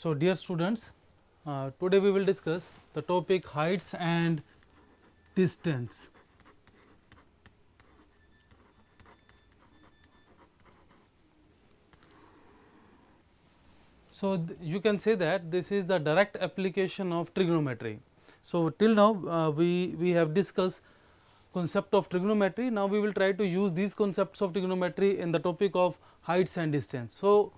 So dear students, today we will discuss the topic heights and distance. So you can say that this is the direct application of trigonometry. So till now we have discussed concept of trigonometry. Now we will try to use these concepts of trigonometry in the topic of heights and distance. So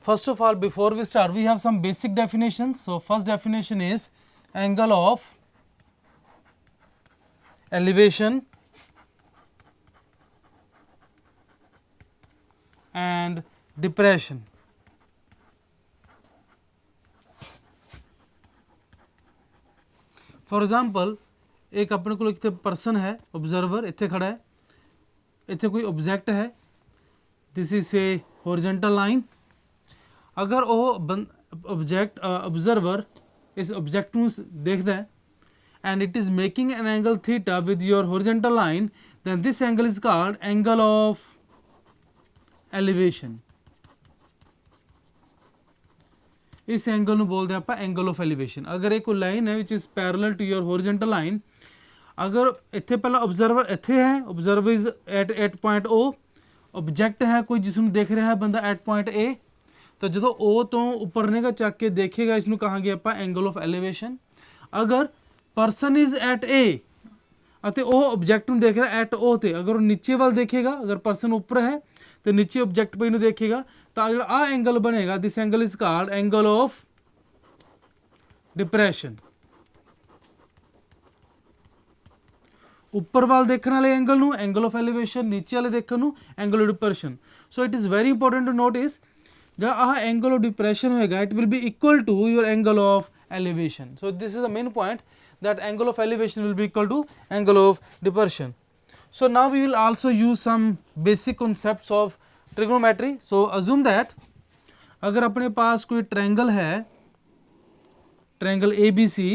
first of all, before we start, we have some basic definitions. So first definition is angle of elevation and depression. For example एक अपने को इतने person है observer इतने खड़ा है इतने कोई ऑब्जेक्ट है this is a horizontal line अगर वो ऑब्जेक्ट ऑब्जर्वर इस ऑब्जेक्ट ਨੂੰ देखता है and it is making an angle theta with your horizontal line, then this angle is called angle of elevation. इस एंगल ਨੂੰ बोलते हैं आप एंगल ऑफ एलिवेशन. अगर एक लाइन है which is parallel to your horizontal line, अगर इतने पहला ऑब्जर्वर इतने है, observer is at point O, object है कोई जिसमें देख रहा है बंदा एट पॉइंट ए, तो जो ओ तो उपर ने का चक के देखेगा इसमें कहांगे आप एंगल ऑफ एलिवेशन. अगर परसन इज एट ए ਅਤੇ ਉਹ ऑब्जेक्ट ਨੂੰ देख रहा एट ओ ਤੇ अगर वो नीचे वाल देखेगा, अगर परसन ऊपर है तो नीचे ऑब्जेक्ट पे देखेगा, तो जो आ एंगल बनेगा this angle is called angle of depression. ऊपर वाल देखने वाले एंगल ਨੂੰ एंगल ऑफ एलिवेशन, नीचे वाले देखने ਨੂੰ angle of depression. So it is very important to notice जो आ एंगल ऑफ डिप्रेशन होएगा it will be equal to your angle of elevation. So this is the main point that angle of elevation will be equal to angle of depression. So now we will also use some basic concepts of trigonometry. So assume that अगर अपने पास कोई triangle है, triangle ABC,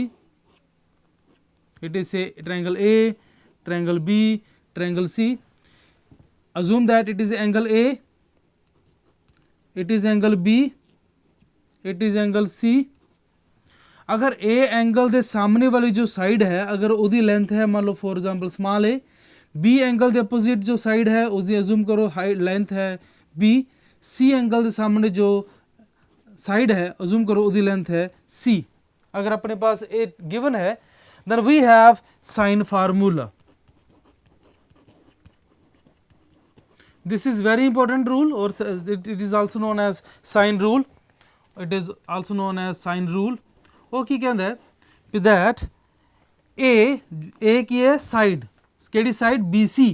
it is a triangle A, triangle B, triangle C. Assume that it is angle A, it is angle B, it is angle C. अगर A angle के सामने वाली जो side है अगर उसकी लेंथ है मान लो for example small A, B angle के अपोजिट जो साइड है उसकी अज्यूम करो हाइट लेंथ है बी, सी एंगल के सामने जो साइड है अज्यूम करो उसकी लेंथ है सी. अगर अपने पास ए गिवन है then we have sine formula. This is very important rule और it is also known as sine rule. It is also known as sine rule. वो की कहता है दैट ए की है साइड केड़ी side B C,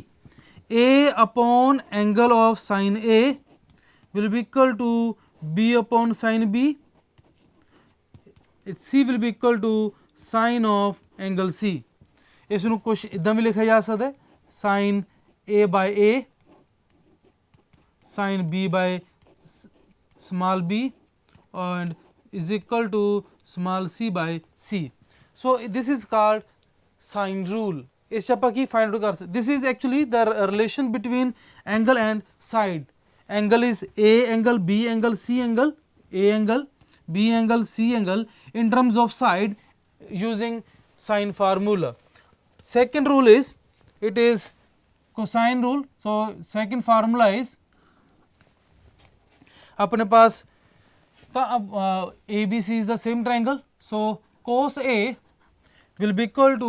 A upon angle of sine A will be equal to B upon sine B, C will be equal to sine of angle C. इसनों कुछ इदा भी लिखा जा सकता है sine A by A, sine B by small B and is equal to small c by c. So this is called sine rule. इस चप्पा की फाइंड आउट कर सकते. This is actually the relation between angle and side. Angle is A angle, B angle, C angle, A angle, B angle, C angle in terms of side using sine formula. Second rule is it is cosine rule. So second formula is अपने पास अब ABC is the same triangle, so cos A will be equal to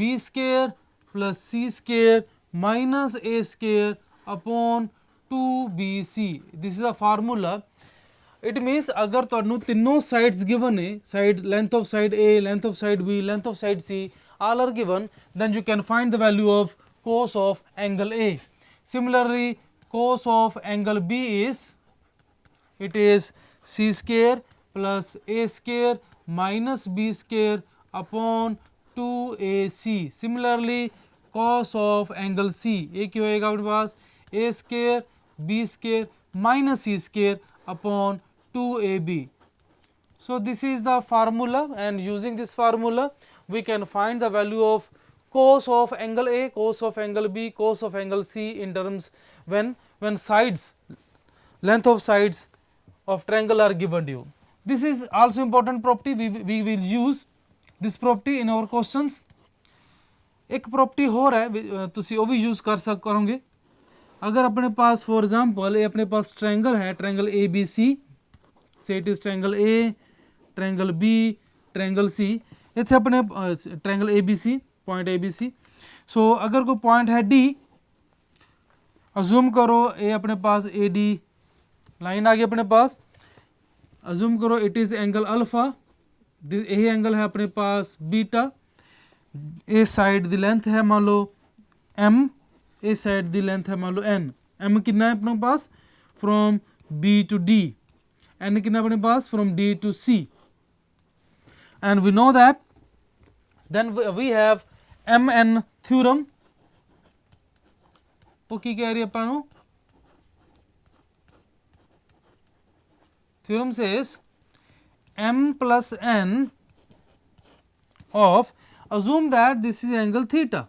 B square plus C square minus A square upon 2BC. This is a formula. It means अगर तुहानू तीनों sides given है, side length of side A, length of side B, length of side C all are given, then you can find the value of cos of angle A. Similarly cos of angle B is it is c square plus a square minus b square upon 2ac. Similarly cos of angle C ये क्या होएगा अपने पास a square b square minus c square upon 2ab. So this is the formula and using this formula we can find the value of cos of angle A, cos of angle B, cos of angle C in terms when sides length of sides of triangle are given to you. This is also important property. We will use this property in our questions. एक property होर है तुसी वो भी use करोगे अगर अपने पास for example ये अपने पास ट्रायंगल है, triangle A B C, say it is triangle A, triangle B, triangle C, इतने अपने triangle A B C, point A B C. So अगर कोई पॉइंट है डी, अज्यूम करो ये अपने पास ए डी लाइन आ गई अपने पास, अज्यूम करो इट इज़ एंगल अल्फा, यही एंगल है अपने पास बीटा, ए साइड दी लेंथ है मान लो एम, ए साइड दी लेंथ है मान लो एन. एम कितना है अपने पास from B to D, N कितना अपने पास from D to C. And we know that then we have M N theorem. वो की कह रही है अपन theorem says m plus n of assume that this is angle theta,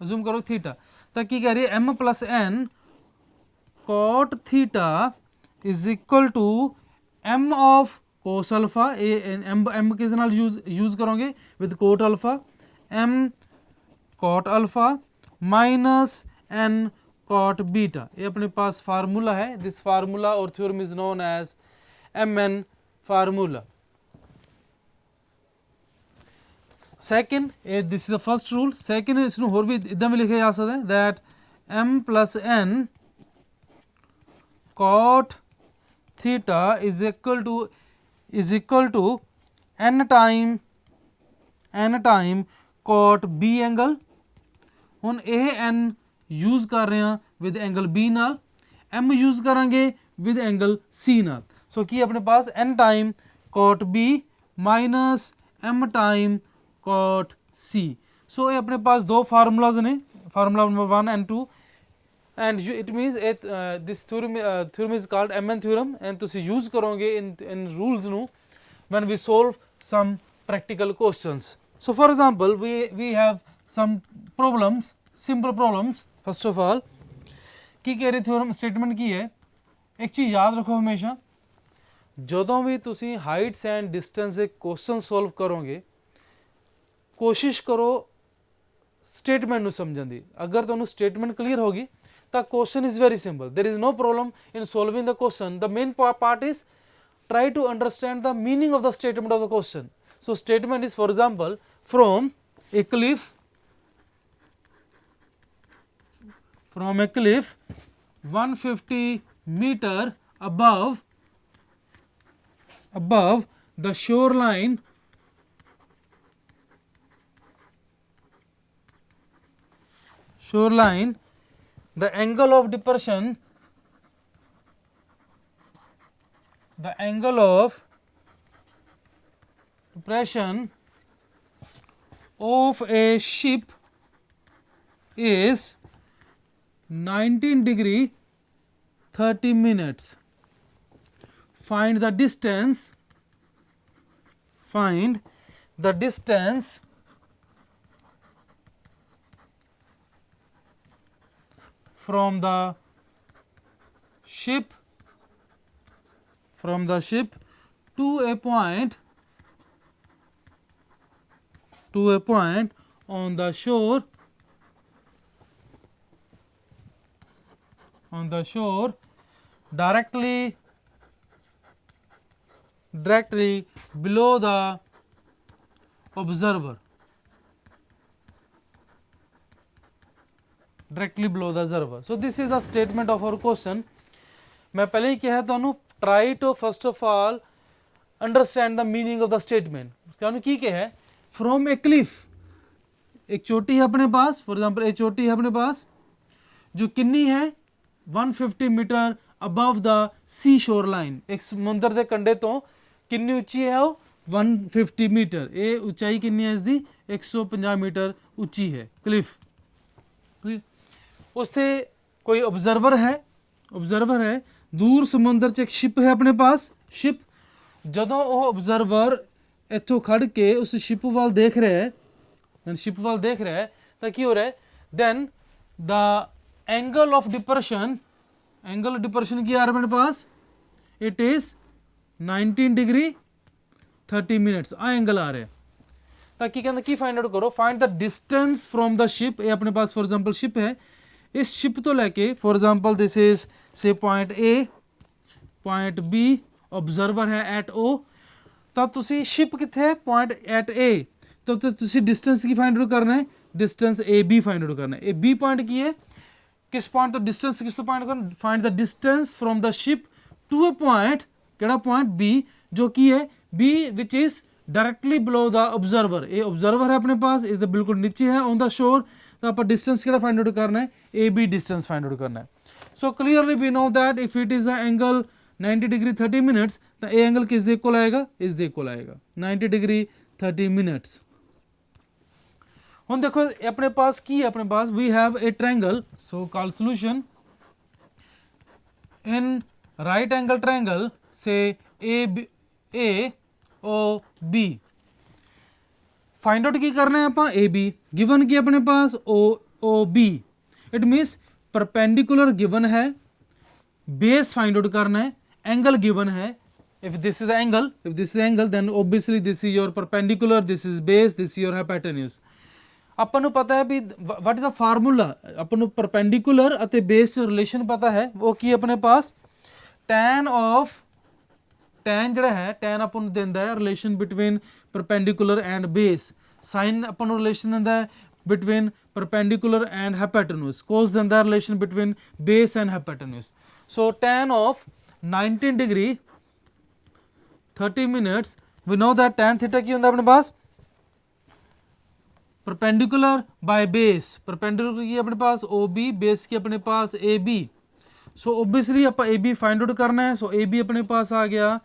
assume करो थीटा, तो की कह रही है m plus n cot theta is equal to m of cos alpha, m किस नाल यूज करोगे with cot alpha, m cot alpha minus n cot beta. ये अपने पास फार्मूला है. दिस फार्मूला और theorem is known as mn formula. Second, this is the first rule. Second is इसनू होर भी इदा भी लिखे जा सकता है that m plus n cot theta is equal to n time cot b angle. ਹੁਣ ਇਹ n यूज कर रहे हैं विद एंगल b नाल, m यूज करांगे विद एंगल c नाल. सो की अपने पास n time cot b minus m time cot c. So ये अपने पास दो फार्मूलाज ने, formula number 1 and 2, and it means this theorem is called mn theorem. And तुसी यूज करोगे इन रूल्स नू when we solve some practical questions. So for example we have some problems, simple problems. First of all की कह रही theorem statement की है, एक चीज़ याद रखो हमेशा, ਜਦੋਂ ਵੀ ਤੁਸੀਂ ਹਾਈਟਸ ਐਂਡ ਡਿਸਟੈਂਸ ਦੇ ਕੁਐਸਚਨ ਸੋਲਵ ਕਰੋਗੇ ਕੋਸ਼ਿਸ਼ ਕਰੋ ਸਟੇਟਮੈਂਟ ਨੂੰ ਸਮਝਣ ਦੀ. ਅਗਰ ਤੁਹਾਨੂੰ ਸਟੇਟਮੈਂਟ ਕਲੀਅਰ ਹੋਗੀ ਤਾਂ question is very simple, there is no problem in solving the question. The main part is try to understand the meaning of the statement of the question. So statement is for example from a cliff 150 meter above the shoreline the angle of depression of a ship is 19 degree 30 minutes. Find the distance from the ship to a point on the shore directly below the observer. So this is the statement of our question. मैं पहले ही कहा ਤੁਹਾਨੂੰ try to first of all understand the meaning of the statement. ਤੁਹਾਨੂੰ ਕੀ ਕਿਹਾ है from a cliff, एक चोटी है अपने पास, फॉर एग्जांपल एक चोटी है अपने पास जो कितनी है 150 metre above the C shore line. एक समुद्र के कंढे तो कितनी उच्ची है वो 150 मीटर. ये ऊंचाई कितनी है इसकी 150 मीटर ऊंची है क्लिफ. उससे कोई ऑब्जर्वर है दूर समुद्र च एक शिप है अपने पास. शिप जदों वो ऑब्जर्वर इत्थों खड़ के उस शिप वाल देख रहा है तो की हो रहा है then the angle of depression की आ रहा है मेरे पास, इट इज 19 डिग्री 30 मिनट्स आ एंगल आ रहा है। ਤਾਂ ਕੀ ਕਹਿੰਦਾ ਕੀ ਫਾਈਂਡ ਆਊਟ ਕਰੋ, find the distance from the ship. ਇਹ ਆਪਣੇ ਪਾਸ ਫॉर एग्जांपल ਸ਼ਿਪ ਹੈ, ਇਸ ਸ਼ਿਪ ਤੋਂ ਲੈ ਕੇ for example this is say point A, point B, observer है एट O। ਤਾਂ ਤੁਸੀਂ ਸ਼ਿਪ ਕਿੱਥੇ ਹੈ, ਪੁਆਇੰਟ ਐਟ A, ਤਾਂ ਤੁਸੀਂ ਡਿਸਟੈਂਸ ਕੀ ਫਾਈਂਡ ਆਊਟ ਕਰਨਾ ਹੈ, ਡਿਸਟੈਂਸ AB ਫਾਈਂਡ ਆਊਟ ਕਰਨਾ ਹੈ। ਇਹ B ਪੁਆਇੰਟ ਕੀ ਹੈ, किस पॉइंट तो डिस्टेंस किस तो पॉइंट करना, find the distance from the ship to a point, केड़ा पॉइंट B, जो की है B which is directly below the observer. ये ऑब्जर्वर है अपने पास, इस बिल्कुल नीचे है ऑन द शोर। तो आप डिस्टेंस केड़ा फाइंड आउट करना है, AB डिस्टेंस फाइंड आउट करना है। So clearly we know that if it is the angle 90 degree 30 minutes, तो ये एंगल किस दे इक्वल आएगा, इस दे इक्वल आएगा 90 डिग्री 30 मिनट्स। ਹੁਣ देखो अपने पास की है, अपने पास we have a triangle, so called solution in right angle triangle say A O B. Find out की करना है आप ए बी, गिवन की अपने पास O B, it means perpendicular given है, बेस फाइंड आउट करना है, एंगल गिवन है। if this is the angle then obviously this is your perpendicular, this is base, this is your hypotenuse। ਆਪਾਂ ਨੂੰ ਪਤਾ ਹੈ ਵੀ ਵਾਟ ਇਜ਼ ਦਾ ਫਾਰਮੂਲਾ, ਆਪਾਂ ਨੂੰ ਪਰਪੈਂਡੀਕੂਲਰ ਅਤੇ ਬੇਸ ਰਿਲੇਸ਼ਨ ਪਤਾ ਹੈ, ਉਹ ਕੀ ਆਪਣੇ ਪਾਸ tan ਆਫ, tan ਜਿਹੜਾ ਹੈ tan ਆਪਾਂ ਨੂੰ ਦਿੰਦਾ ਹੈ relation between perpendicular and base, sine ਆਪਾਂ ਨੂੰ ਰਿਲੇਸ਼ਨ ਦਿੰਦਾ ਹੈ between perpendicular and hypotenuse, cos ਦਿੰਦਾ relation between base and hypotenuse. So tan of 19 degree 30 minutes, we know that tan theta की ਹੁੰਦਾ ਆਪਣੇ पास परपेंडिकुलर बाय बेस, परपेंडिकुलर की अपने पास OB, बेस की अपने पास AB। सो ओबियसली आप AB फाइंड आउट करना है। सो AB अपने पास आ गया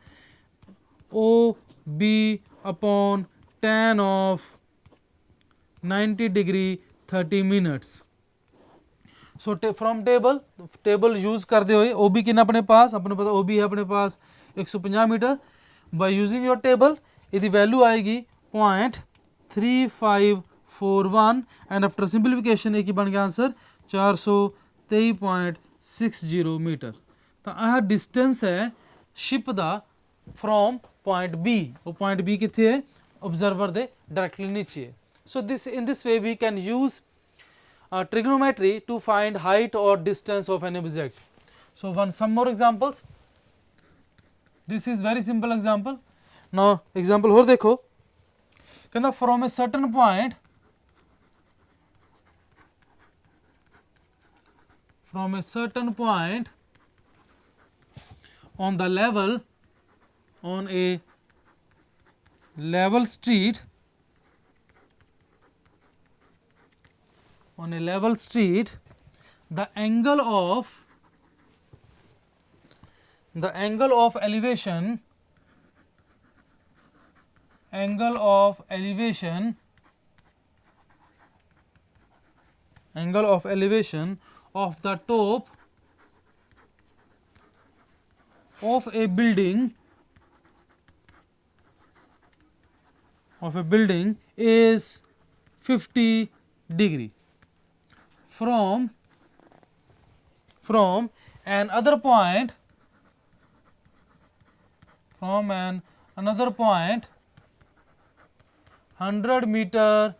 OB upon tan of 90 degree 30 minutes. So from table use करते हुए OB कितना अपने पास, अपने पता OB है अपने पास 150 metre. By using your table यदि वैल्यू आएगी 0.3541 एंड आफ्टर सिंपलीफिकेशन एक ही बन गया आंसर 423.60 मीटर। तो यह डिस्टेंस है शिप दा फ्रॉम पॉइंट B, वो पॉइंट B कितने है, ऑब्जर्वर दे डायरेक्टली नीचे है। So this in this way we can use trigonometry to find height or distance of an object। So some more examples, this is very simple example। now example और देखो, कहना from a certain point, from a certain point on the level, on a level street, on a level street, the angle of elevation, angle of elevation of the top of a building is 50 degree from another point, from another point 100 meter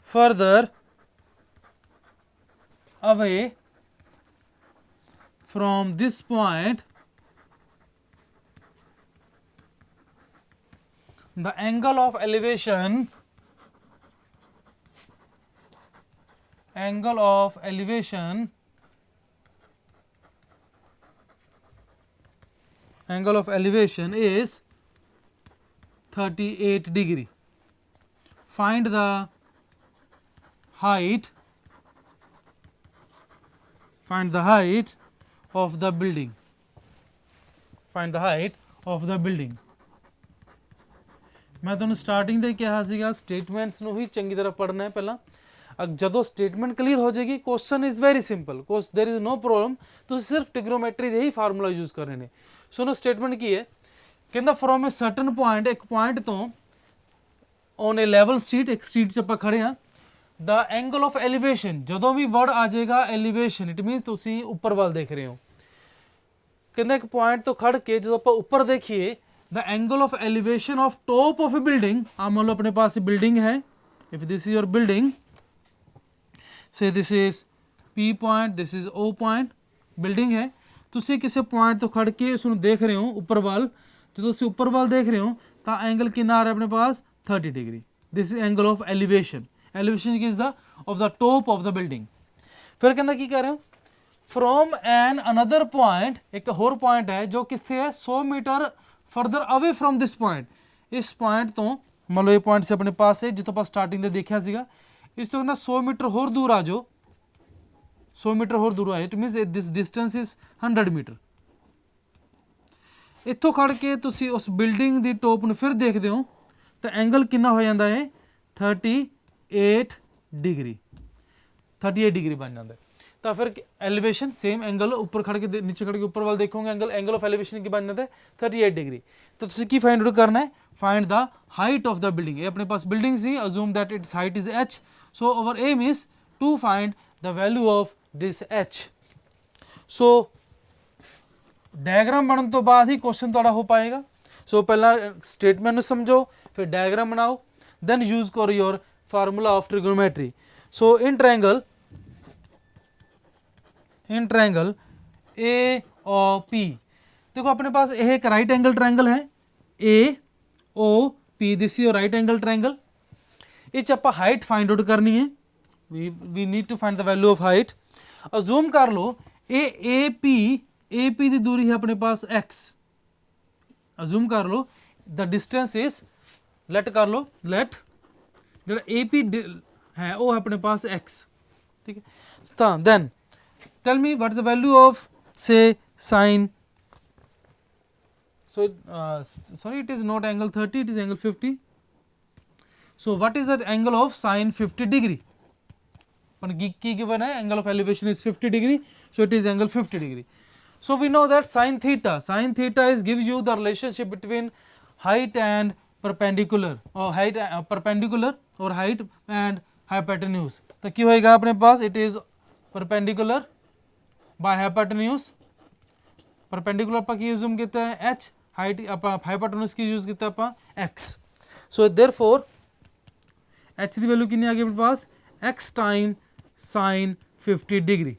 further away from this point, the angle of elevation is 38 degree। find the height of the building, मैं तुहानू starting दे कहा सीगा statements नू ही चंगी तरह पढ़ना है पहला। जदों स्टेटमेंट क्लीयर हो जाएगी question is very simple, there is no problem, तुसीं सिर्फ ट्रिग्नोमेट्री दे ही फार्मूला यूज करने ने। सुनो स्टेटमेंट की है, कहंदा फ्रॉम ए सर्टन पॉइंट, एक पॉइंट तो ऑन ए लैवल स्ट्रीट, एक स्ट्रीट च आपां खड़े हाँ, द एंगल ऑफ एलिवेशन, जदों भी वर्ड आ जाएगा एलिवेशन इट मीन तुसीं उपर वाल देख रहे हो, कहते एक पॉइंट तो खड़ के जो आप ऊपर देखिए the angle of elevation of top of a building, आप मान लो अपने पास बिल्डिंग है, if this is your building, say this is P point, this is O point, building है, ਤੁਸੀਂ ਕਿਸੇ ਪੁਆਇੰਟ ਤੋਂ ਖੜ ਕੇ ਇਸ ਨੂੰ ਦੇਖ ਰਹੇ ਹੋ ਉੱਪਰ ਵੱਲ, ਜਦੋਂ ਤੁਸੀਂ ਉੱਪਰ ਵੱਲ ਦੇਖ ਰਹੇ ਹੋ ਤਾਂ ਐਂਗਲ ਕਿੰਨਾ ਆ ਰਿਹਾ ਆਪਣੇ ਪਾਸ 30 degree. This is angle of elevation, elevation ਕਿਸ ਦਾ of the top of the building. ਫਿਰ ਕਹਿੰਦਾ ਕੀ ਕਰ ਰਹੇ ਹੋ ਫਰੋਮ ਐਨ ਅਨਦਰ ਪੁਆਇੰਟ, ਇੱਕ ਹੋਰ ਪੁਆਇੰਟ ਹੈ ਜੋ ਕਿੱਥੇ ਹੈ 100 ਮੀਟਰ ਫਰਦਰ ਅਵੇ ਫਰੋਮ ਦਿਸ ਪੁਆਇੰਟ, ਇਸ ਪੁਆਇੰਟ ਤੋਂ ਮੰਨ ਲਓ ਇਹ ਪੁਆਇੰਟ ਸੀ ਆਪਣੇ ਪਾਸ ਹੈ ਜਿੱਥੋਂ ਆਪਾਂ ਸਟਾਰਟਿੰਗ ਤੇ ਦੇਖਿਆ ਸੀਗਾ, ਇਸ ਤੋਂ ਕਹਿੰਦਾ 100 ਮੀਟਰ ਹੋਰ ਦੂਰ ਆ ਜਾਓ, 100 ਮੀਟਰ ਹੋਰ ਦੂਰ ਆਏ, it means this distance is 100 metre. ਇੱਥੋਂ ਖੜ ਕੇ ਤੁਸੀਂ ਉਸ ਬਿਲਡਿੰਗ ਦੀ ਟੋਪ ਨੂੰ ਫਿਰ ਦੇਖਦੇ ਹੋ ਤਾਂ ਐਂਗਲ ਕਿੰਨਾ ਹੋ ਜਾਂਦਾ ਹੈ 38 ਡਿਗਰੀ, 38 ਡਿਗਰੀ ਬਣ ਜਾਂਦਾ ਹੈ। ਤਾਂ ਫਿਰ ਐਲੀਵੇਸ਼ਨ ਸੇਮ ਐਂਗਲ ਉੱਪਰ ਖੜ ਕੇ ਨੀਚੇ ਖੜ ਕੇ ਉੱਪਰ ਵੱਲ ਦੇਖੋਗੇ ਐਂਗਲ ਆਫ ਐਲੀਵੇਸ਼ਨ ਕੀ ਬਣ ਜਾਂਦਾ ਹੈ 38 ਡਿਗਰੀ। ਤਾਂ ਤੁਸੀਂ ਕੀ ਫਾਈਂਡ ਆਊਟ ਕਰਨਾ ਹੈ, find the height of the building. ਇਹ ਆਪਣੇ ਪਾਸ ਬਿਲਡਿੰਗ ਸੀ, assume that its height is h, so our aim is to find the value of this h। so diagram बनने तो बाद ही क्वेश्चन थोड़ा हो पाएगा। सो पहला स्टेटमेंट समझो, फिर डायग्राम बनाओ, देन यूज करो your formula of trigonometry. So in triangle A O P, देखो अपने पास यह एक राइट एंगल ट्रायंगल है A O P, this is your right angle triangle. इस आप हाइट फाइंड आउट करनी है, we need to find the value of height। assume कर लो AP ਦੀ दूरी है अपने पास x, assume कर लो the distance is, let कर लो let जो AP है वो है अपने पास x, ठीक है। तो then tell me what is the value of say sin, so sorry it is not angle 30, it is angle 50। so what is the angle of sin 50 degree, की given है angle of elevation is 50 degree, so it is angle 50 degree। so we know that sin theta is gives you the relationship between height and perpendicular, or height perpendicular or height and hypotenuse। तो क्या होएगा अपने पास, it is perpendicular by hypotenuse, perpendicular ਆਪਾਂ ਕੀ use ਕੀਤਾ है h, height ਆਪਾਂ hypotenuse ਕੀ use ਕੀਤਾ ਆਪਾਂ x। so therefore h ਦੀ ਵੈਲਿਊ ਕਿੰਨੀ ਆ ਗਈ ਆਪਣੇ ਪਾਸ x टाइम sin 50 डिग्री।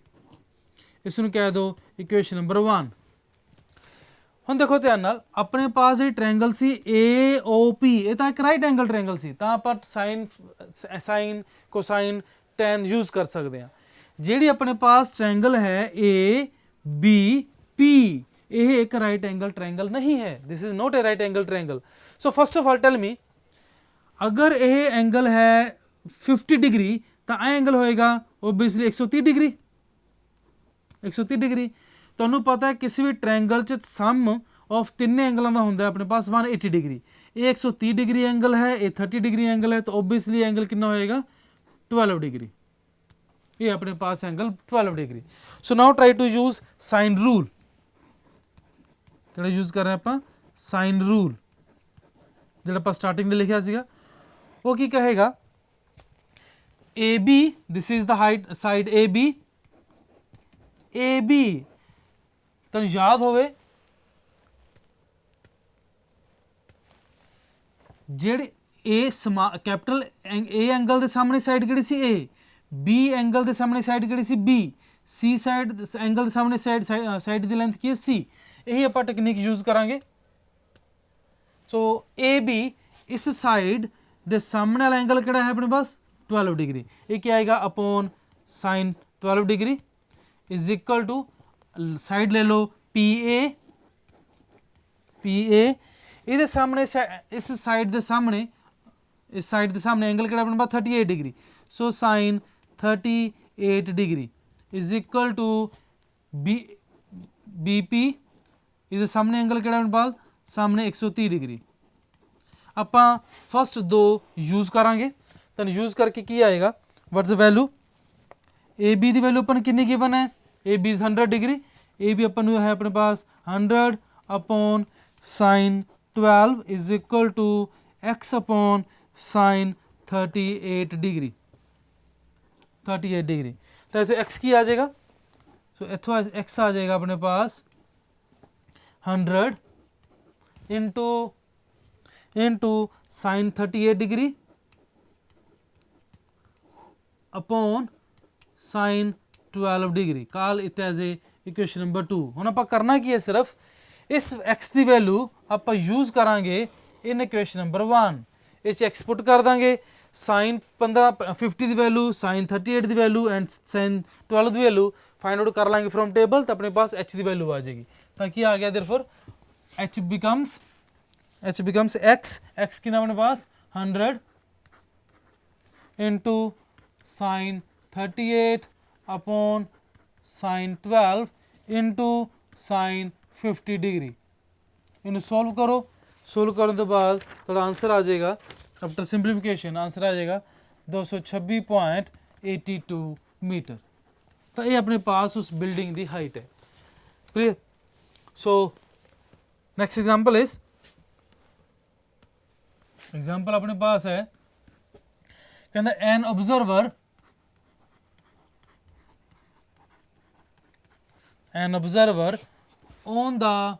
इसनूं कह दो इक्वेशन नंबर 1। हुण देखो ध्यान नाल अपने पास जी ट्रायंगल सी AOP, ये तो एक राइट एंगल ट्रायंगल सी, तां आपां साइन कोसाइन टैन यूज कर सकते हैं। जिहड़ी अपने पास ट्रायंगल है ABP, यह एक राइट एंगल ट्रायंगल नहीं है, this is not a right angle triangle. So first of all tell me, अगर यह एंगल है 50 डिग्री तो आ एंगल होएगा ओबीयसली 130 डिग्री, 130 डिग्री। तुहानूं पता है किसी भी ट्रायंगल च सम ऑफ तीन एंगलों का होंगे अपने पास 180 डिग्री, ये 130 डिग्री एंगल है, ये 30 डिग्री एंगल है, तो ओबीयसली एंगल कितना होएगा 12 डिग्री, ये अपने पास angle 12 degree. So now try to use sine rule, किहड़ा यूज कर रहे हैं आप साइन रूल, जिहड़ा आप स्टार्टिंग में लिखा सीगा वो की कहेगा AB, this is the height side AB, AB तो याद होवे जेड़ी ए कैपिटल ए एंगल दे सामने साइड किहड़ी सी A, B एंगल दे सामने साइड किहड़ी सी B, C साइड एंगल दे सामने साइड दी लेंथ की है C, यही आपां टेक्निक यूज करांगे। सो AB इस साइड दे सामने वाला एंगल किहड़ा है अपने पास 12 डिग्री, ये क्या आएगा upon sine 12 degree is equal to side ले लो PA, ये सामने इस साइड के सामने एंगल किहड़ा अपने पास 38 degree, so sine 38 degree is equal to BP, ये सामने एंगल किहड़ा अपने पास सामने 130 डिग्री। आपां फस्ट दो यूज करांगे, तो यूज करके की आएगा what is the value AB की वैल्यू अपन कितनी गिवन है, AB इज 100 डिग्री, AB अपन है अपने पास 100 upon sine 12 is equal to x upon sine 38 degree, 38 degree. तो इतने x की आ जाएगा, सो इतों x आ जाएगा अपने पास 100 into sin 38 degree upon sin 12 degree. Call it as a equation number 2. ਹੁਣ ਆਪਾਂ ਕਰਨਾ ਕੀ ਹੈ, ਸਿਰਫ ਇਸ x ਦੀ ਵੈਲੂ ਆਪਾਂ ਯੂਜ਼ ਕਰਾਂਗੇ ਇਨ ਇਕੁਏਸ਼ਨ ਨੰਬਰ 1। ਇਹ ਚ ਐਕਸਪੋਰਟ ਕਰ ਦਾਂਗੇ sin 50 the value, sin 38 the value and sin 12 the value find out कर लेंगे फ्रॉम टेबल, तो अपने पास h की वैल्यू आ जाएगी। ताकि आ गया देयरफॉर h becomes x की ना अपने पास 100 into sin 38 upon sin 12 into sin 50 degree. इन्हें सॉल्व करो, सॉल्व करने के बाद थोड़ा आंसर आ जाएगा, आफ्टर सिंप्लीफिकेशन आंसर आ जाएगा 226.82 मीटर। तो ये अपने पास उस बिल्डिंग की हाइट है। Clear? So next example is, example अपने पास है, कहना an observer on the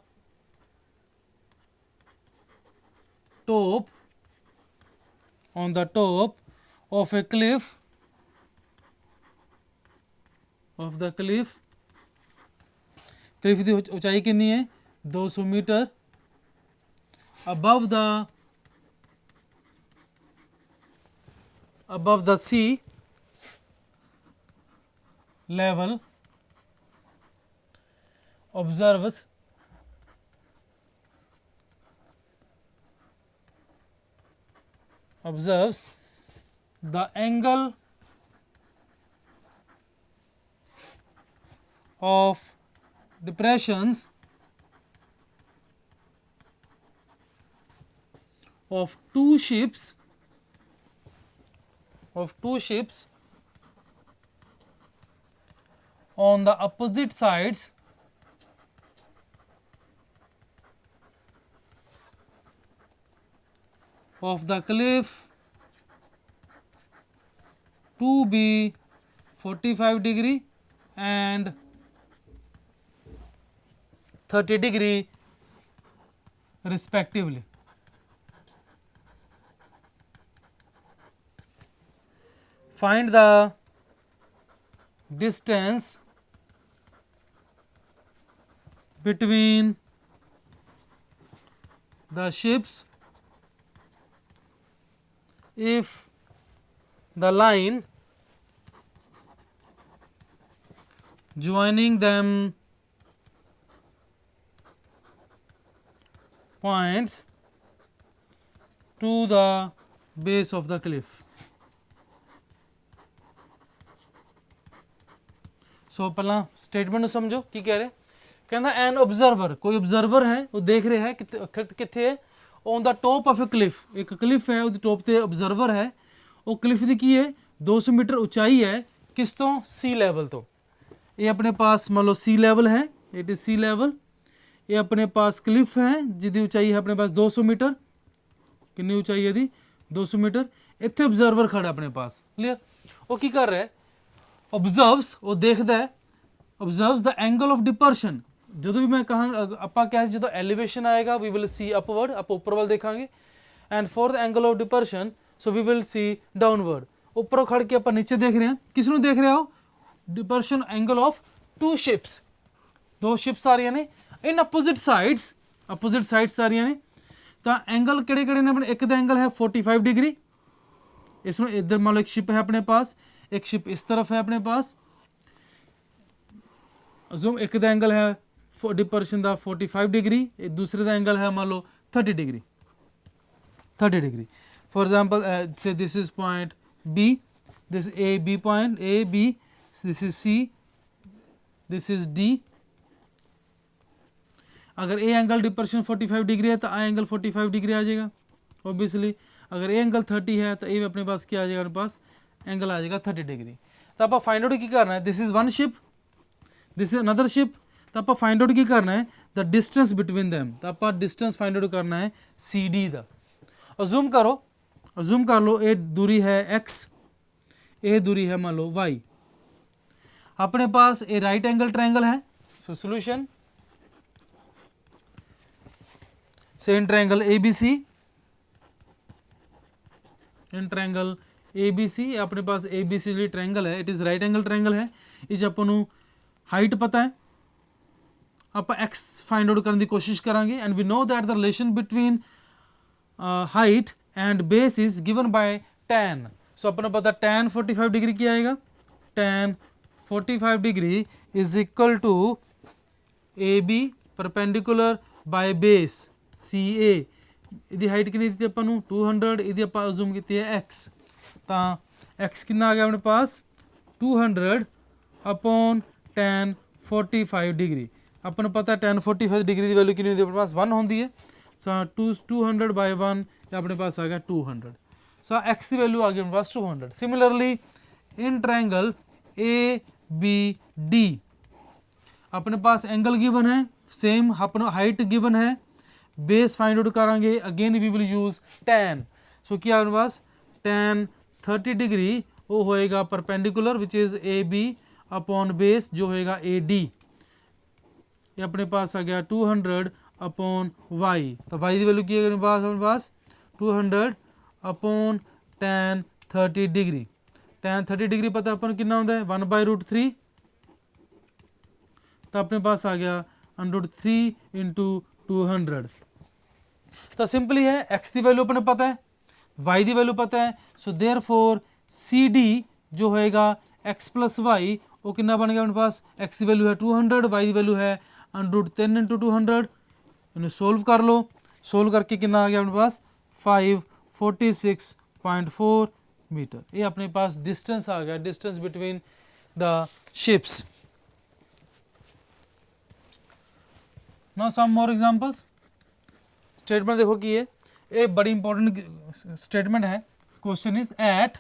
top of a cliff Cliff की ऊंचाई कितनी है 200 metre above the sea level observes the angle of depressions of two ships on the opposite sides of the cliff to be 45 degree and 30 degree respectively. Find the distance between the ships if the line joining them points to the base of the cliff. सो पहला statement समझो की कह रहे, कहना an observer, कोई observer है वो देख रहे है कितने है on the top of A Cliff, एक क्लिफ है उसके टॉप ते ऑब्जर्वर है, वो क्लिफ दी की है 200 मीटर ऊंचाई है किस तो सी लेवल तो, ये अपने पास मान लो सी लेवल है, इट इज सी लेवल, ये अपने पास क्लिफ है जिसकी ऊंचाई है अपने पास 200 मीटर, कितनी ऊंचाई है दी 200 मीटर, इतने ऑब्जर्वर खड़ा अपने पास। क्लियर? वो की कर रहा है, ऑब्जर्व्स, वो देखता है, ऑब्जर्व्स द एंगल ऑफ डिपर्शन, जो भी मैं कहा अपा क्या है, जो एलिवेशन आएगा वी विल सी अपवर्ड, आप ऊपर वाल देखांगे, and for the angle of depression so we will see downward. ऊपर खड़ के आप नीचे देख रहे हैं, किसनों देख रहे हो, डिपर्शन एंगल ऑफ टू शिप्स, दो शिप्स आ रही ने इन अपोजिट साइड्स आ रही ने, तो एंगल किहड़े किहड़े ने अपने, एक दा एंगल है 45 डिग्री, इसमें इधर मान लो एक शिप है अपने पास, एक शिप इस तरफ है अपने पास, जूम एक दा एंगल है डिपर्शन दा 45 डिग्री, दूसरे दा एंगल है मान लो 30 डिग्री। फॉर एग्जांपल से this is point B, this A B point A B, this is C, this is D. अगर ए एंगल डिपर्शन 45 डिग्री है तो आ एंगल 45 डिग्री आ जाएगा ऑब्वियसली, अगर ए एंगल 30 है तो ए अपने पास क्या आ जाएगा, अपने पास एंगल आ जाएगा 30 डिग्री। तो आप फाइंड आउट की करना है, this is one ship, this is another ship, तो आप फाइंड आउट की करना है द डिस्टेंस बिटवीन दैम, तो आप डिस्टेंस फाइंड आउट करना है सी डी का। अज्यूम कर लो ए दूरी है x, ए दूरी है मान लो y, अपने पास ए राइट एंगल ट्रायंगल है, so solution in triangle ABC, in triangle ABC अपने पास ABC जो ट्रायंगल है it is right angle triangle है। इस ਆਪਾਂ ਨੂੰ हाइट पता है, ਆਪਾਂ x फाइंड आउट करने की कोशिश करांगे and we know that the relation between height and base is given by tan। So अपन पता tan 45 डिग्री क्या आएगा, tan 45 degree is equal to AB perpendicular by base CA। ਇਹਦੀ हाइट कितनी दी अपन 200, ਇਹਦੀ ਆਪਾਂ ਅਜ਼ੂਮ ਕੀਤੀ ਹੈ x, ਤਾਂ x कितना आ गया अपने पास 200 अपॉन tan 45 डिग्री। अपन पता tan 45 डिग्री की वैल्यू कितनी होती है अपने पास 1 होती है। सो 200 बाय 1 अपने पास आ गया 200। सो x की वैल्यू आ गई अपने पास 200। सिमिलरली इन ट्रायंगल ABD अपने पास एंगल गिवन है, सेम अपन हाइट गिवन है, बेस फाइंड आउट करांगे, again we will use tan। So क्या अपने पास tan 30 डिग्री वो होएगा perpendicular which is AB upon base जो होएगा AD। ये अपने पास आ गया 200 अपॉन y, तो y की वैल्यू की है अपने पास 200 upon tan 30 degree. tan 30 degree पता अपन कितना होता है 1/√3, तो अपने पास आ गया √3 इंटू 200। तो सिंपली है x की वैल्यू अपने पता है, y की वैल्यू पता है, सो देयर फोर CD जो होएगा x प्लस वाई वो कितना बन गया अपने पास, x की वैल्यू है 200, y की वैल्यू है √10 इंटू 200। इन्हें सोल्व कर लो, सोल्व करके कितना आ गया अपने पास 546.4 मीटर। ये अपने पास डिस्टेंस आ गया, distance between the ships. Now some more examples. Statement देखो कि ये बड़ी इंपॉर्टेंट स्टेटमेंट है। Question is at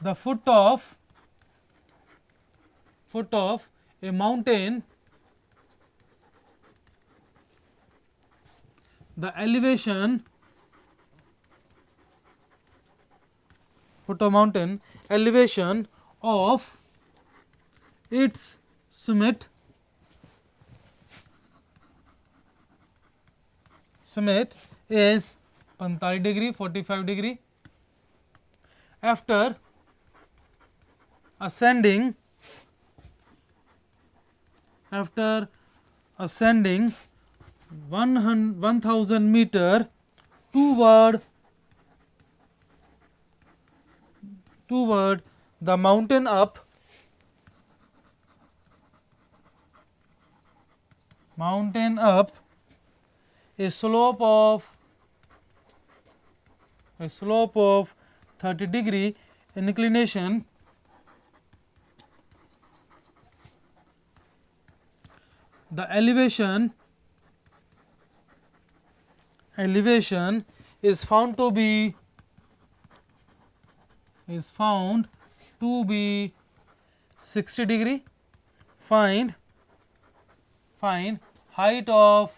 the foot of a mountain the elevation foot of mountain elevation of its summit is 45 degree 45 degree after ascending 1000 meter toward the mountain up a slope of 30 degree inclination the elevation is found to be 60 degree. Find height of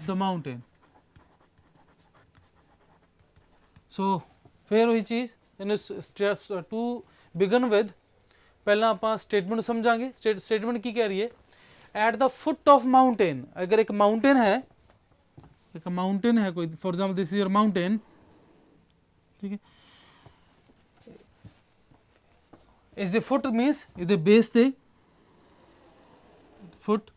the mountain. So फिर वही चीज़ to begin with पहला आप statement समझांगे। Statement की कह रही है at the foot of mountain. अगर एक माउंटेन है कोई, for example this is your mountain, ठीक है, is the foot means is the base ते foot,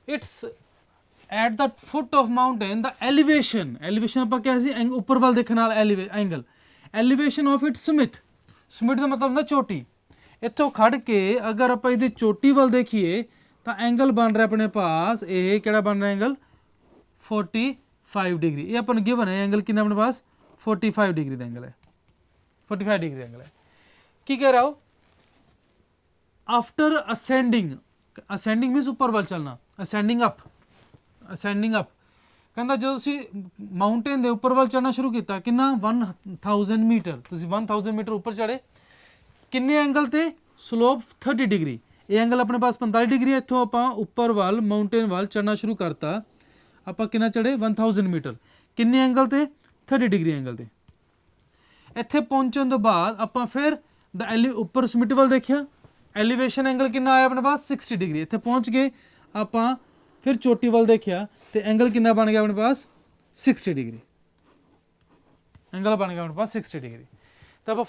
it's at the foot of mountain the elevation आप क्या सी ऊपर वाल देखने वाला angle, elevation of it summit का मतलब ना चोटी, इतों खड़ के अगर आप इहदी चोटी वाल देखिए तो एंगल बन रहा अपने पास ये क्या बन रहा एंगल 45 डिग्री। ये अपन गिवन है एंगल कितना अपने पास 45 डिग्री का एंगल है, 45 डिग्री एंगल है। की कह रहा हो आफ्टर असेंडिंग मीनस ऊपर वाल चलना, असेंडिंग अप कहता जो माउंटेन के उपर वाल चढ़ना शुरू किया कि 1000 मीटर, 1000 मीटर उपर चढ़े किन्ने एंगल ते स्लोप 30 डिग्री, ये एंगल अपने पास 45 डिग्री है। इतों आप उपर वाल माउंटेन वाल चढ़ना शुरू करता, आप कितना चढ़े 1000 मीटर, किन्ने एंगल ते 30 डिग्री एंगल ते। इत्थे पहुंचने तो बाद आप फिर द उपर समिट वाल देखिया, एलिवेशन एंगल कितना आया अपने पास 60 डिग्री। इत्थे पहुंच गए आप फिर चोटी वाल देखिया तो एंगल कितना बन गया अपने पास 60 डिग्री, एंगल बन गया अपने पास 60 डिग्री। तो आप